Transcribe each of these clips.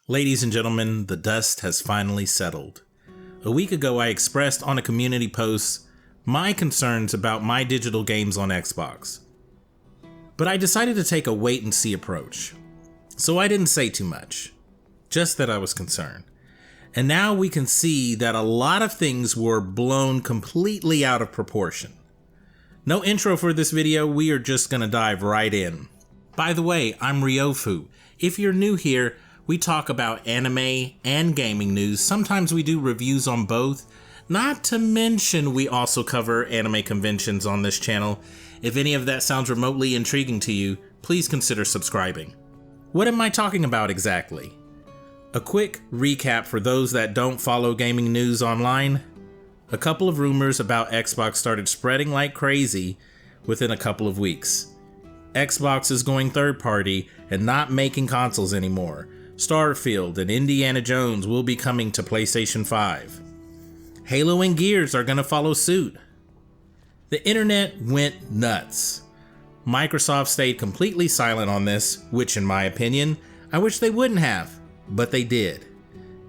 Ladies and gentlemen, the dust has finally settled. A week ago, I expressed on a community post my concerns about my digital games on Xbox. But I decided to take a wait-and-see approach. So I didn't say too much, just that I was concerned. And now we can see that a lot of things were blown completely out of proportion. No intro for this video, we are just gonna dive right in. By the way, I'm Ryofu. If you're new here, we talk about anime and gaming news. Sometimes we do reviews on both. Not to mention we also cover anime conventions on this channel. If any of that sounds remotely intriguing to you, please consider subscribing. What am I talking about exactly? A quick recap for those that don't follow gaming news online. A couple of rumors about Xbox started spreading like crazy within a couple of weeks. Xbox is going third party and not making consoles anymore. Starfield and Indiana Jones will be coming to PlayStation 5. Halo and Gears are gonna follow suit. The internet went nuts. Microsoft stayed completely silent on this, which in my opinion, I wish they wouldn't have, but they did.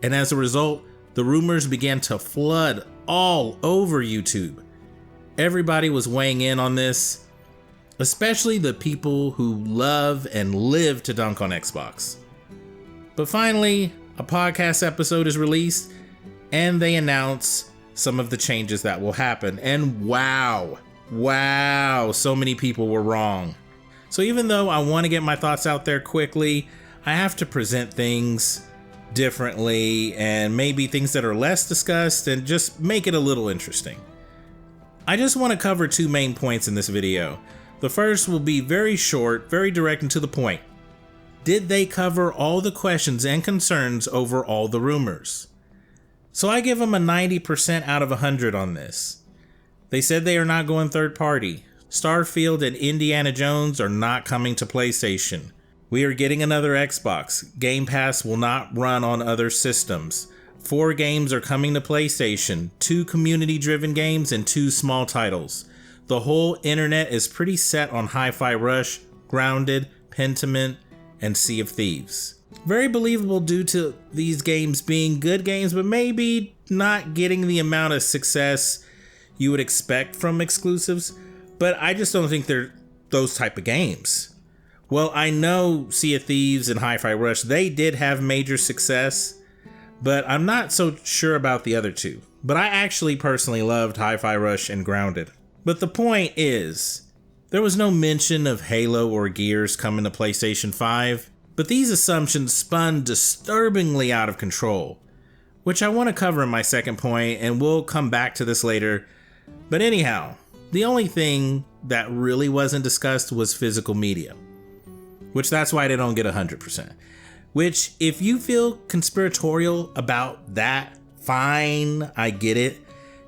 And as a result, the rumors began to flood all over YouTube. Everybody was weighing in on this, especially the people who love and live to dunk on Xbox. But finally, a podcast episode is released and they announce some of the changes that will happen. And wow, so many people were wrong. So even though I want to get my thoughts out there quickly, I have to present things differently and maybe things that are less discussed and just make it a little interesting. I just want to cover two main points in this video. The first will be very short, very direct and to the point. Did they cover all the questions and concerns over all the rumors? So I give them a 90% out of 100 on this. They said they are not going third party. Starfield and Indiana Jones are not coming to PlayStation. We are getting another Xbox. Game Pass will not run on other systems. 4 games are coming to PlayStation, 2 community-driven games and 2 small titles. The whole internet is pretty set on Hi-Fi Rush, Grounded, Pentiment, and Sea of Thieves. Very believable due to these games being good games, but maybe not getting the amount of success you would expect from exclusives. But I just don't think they're those type of games. Well, I know Sea of Thieves and Hi-Fi Rush, they did have major success, but I'm not so sure about the other two. But I actually personally loved Hi-Fi Rush and Grounded. But the point is, there was no mention of Halo or Gears coming to PlayStation 5, but these assumptions spun disturbingly out of control, which I want to cover in my second point, and we'll come back to this later. But anyhow, the only thing that really wasn't discussed was physical media, which that's why they don't get 100%. Which, if you feel conspiratorial about that, fine, I get it.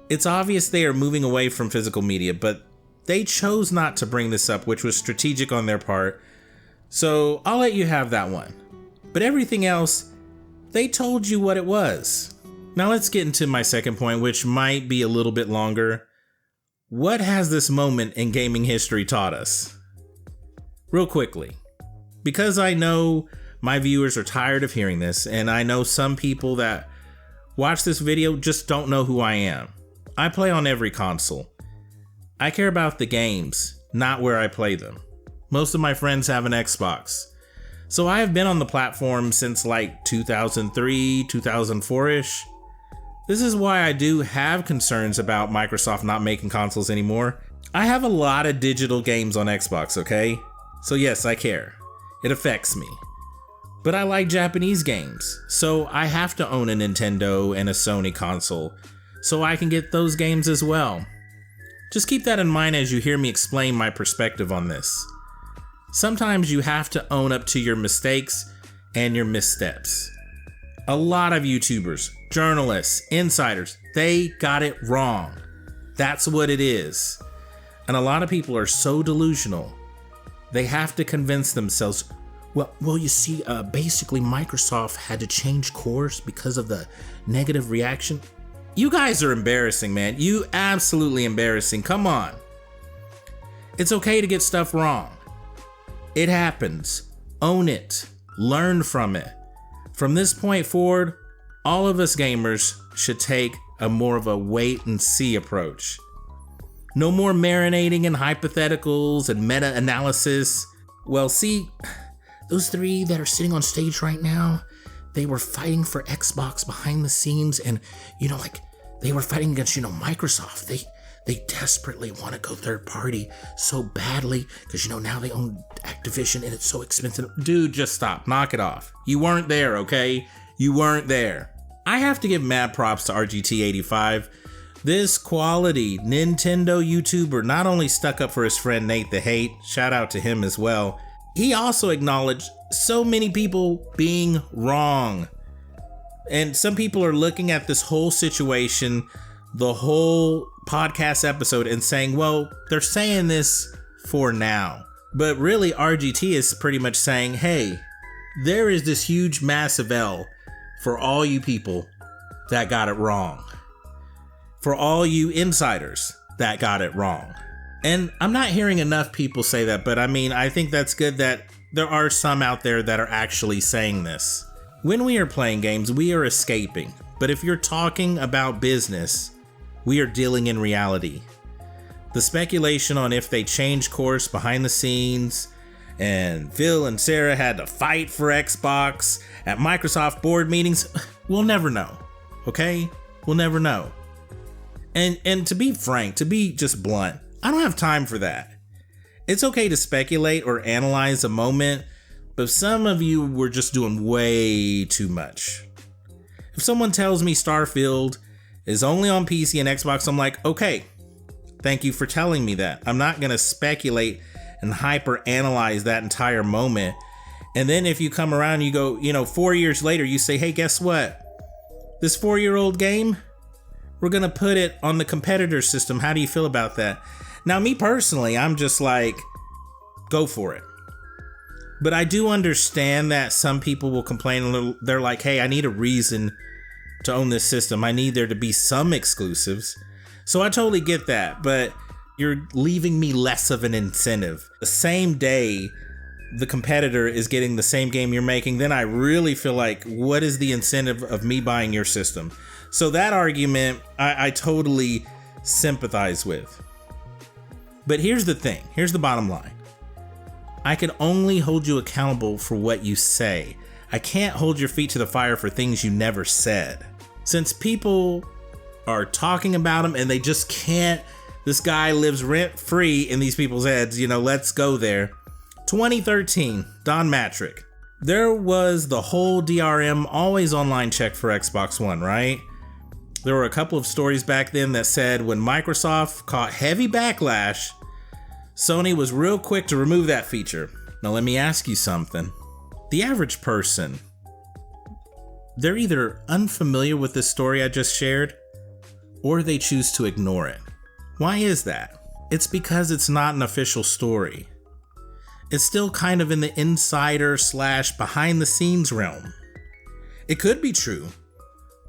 It's obvious they are moving away from physical media, but they chose not to bring this up, which was strategic on their part. So I'll let you have that one. But everything else, they told you what it was. Now let's get into my second point, which might be a little bit longer. What has this moment in gaming history taught us? Real quickly, because I know my viewers are tired of hearing this, and I know some people that watch this video just don't know who I am. I play on every console. I care about the games, not where I play them. Most of my friends have an Xbox. So I have been on the platform since like 2003, 2004-ish. This is why I do have concerns about Microsoft not making consoles anymore. I have a lot of digital games on Xbox, okay? So yes, I care. It affects me. But I like Japanese games, so I have to own a Nintendo and a Sony console, so I can get those games as well. Just keep that in mind as you hear me explain my perspective on this. Sometimes you have to own up to your mistakes and your missteps. A lot of YouTubers, journalists, insiders, they got it wrong. That's what it is. And a lot of people are so delusional. They have to convince themselves, well, you see, basically Microsoft had to change course because of the negative reaction. You guys are embarrassing, man. You absolutely embarrassing. Come on. It's okay to get stuff wrong. It happens. Own it. Learn from it. From this point forward, all of us gamers should take a more of a wait and see approach. No more marinating in hypotheticals and meta-analysis. Well, see, those three that are sitting on stage right now, they were fighting for Xbox behind the scenes, and they were fighting against Microsoft. They desperately want to go third party so badly because now they own Activision and it's so expensive. Dude, just stop. Knock it off. You weren't there, okay? You weren't there. I have to give mad props to RGT85. This quality Nintendo YouTuber not only stuck up for his friend Nate the Hate, shout out to him as well, he also acknowledged so many people being wrong. And some people are looking at this whole situation, the whole podcast episode, and saying, well, they're saying this for now. But really, RGT is pretty much saying, hey, there is this huge massive L for all you people that got it wrong. For all you insiders that got it wrong. And I'm not hearing enough people say that, but I think that's good that there are some out there that are actually saying this. When we are playing games, we are escaping. But if you're talking about business, we are dealing in reality. The speculation on if they changed course behind the scenes, and Phil and Sarah had to fight for Xbox at Microsoft board meetings, we'll never know, okay? We'll never know. And to be frank, to be just blunt, I don't have time for that. It's okay to speculate or analyze a moment, but some of you were just doing way too much. If someone tells me Starfield is only on PC and Xbox, I'm like, okay, thank you for telling me that. I'm not gonna speculate and hyper analyze that entire moment. And then if you come around and you go, 4 years later, you say, hey, guess what? This 4-year-old game, we're gonna put it on the competitor system. How do you feel about that? Now, me personally, I'm just like, go for it. But I do understand that some people will complain a little. They're like, hey, I need a reason to own this system. I need there to be some exclusives. So I totally get that, but you're leaving me less of an incentive. The same day the competitor is getting the same game you're making, then I really feel like, what is the incentive of me buying your system? So that argument, I totally sympathize with. But here's the thing. Here's the bottom line. I can only hold you accountable for what you say. I can't hold your feet to the fire for things you never said. Since people are talking about him and they just can't, this guy lives rent free in these people's heads, let's go there. 2013, Don Matrick. There was the whole DRM always online check for Xbox One, right? There were a couple of stories back then that said when Microsoft caught heavy backlash, Sony was real quick to remove that feature. Now let me ask you something. The average person, they're either unfamiliar with this story I just shared, or they choose to ignore it. Why is that? It's because it's not an official story. It's still kind of in the insider / behind the scenes realm. It could be true,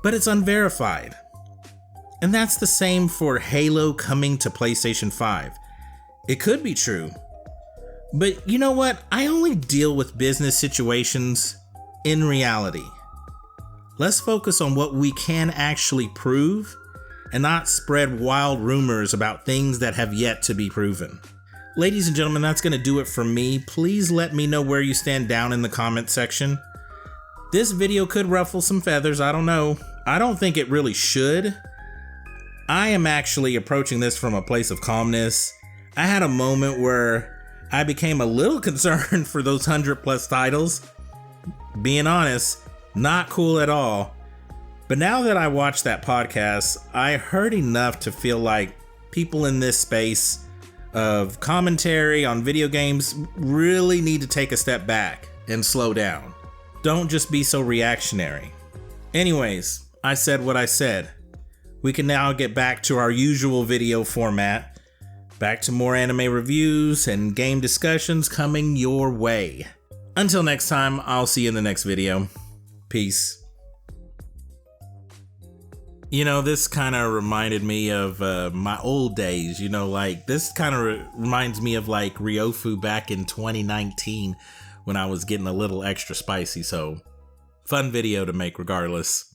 but it's unverified. And that's the same for Halo coming to PlayStation 5. It could be true, but you know what? I only deal with business situations in reality. Let's focus on what we can actually prove and not spread wild rumors about things that have yet to be proven. Ladies and gentlemen, that's going to do it for me. Please let me know where you stand down in the comment section. This video could ruffle some feathers, I don't know. I don't think it really should. I am actually approaching this from a place of calmness. I had a moment where I became a little concerned for those 100+ titles. Being honest, not cool at all. But now that I watched that podcast, I heard enough to feel like people in this space of commentary on video games really need to take a step back and slow down. Don't just be so reactionary. Anyways, I said what I said. We can now get back to our usual video format. Back to more anime reviews and game discussions coming your way. Until next time, I'll see you in the next video. Peace. This kind of reminded me of my old days, this kind of reminds me of like Ryofu back in 2019 when I was getting a little extra spicy. So fun video to make regardless.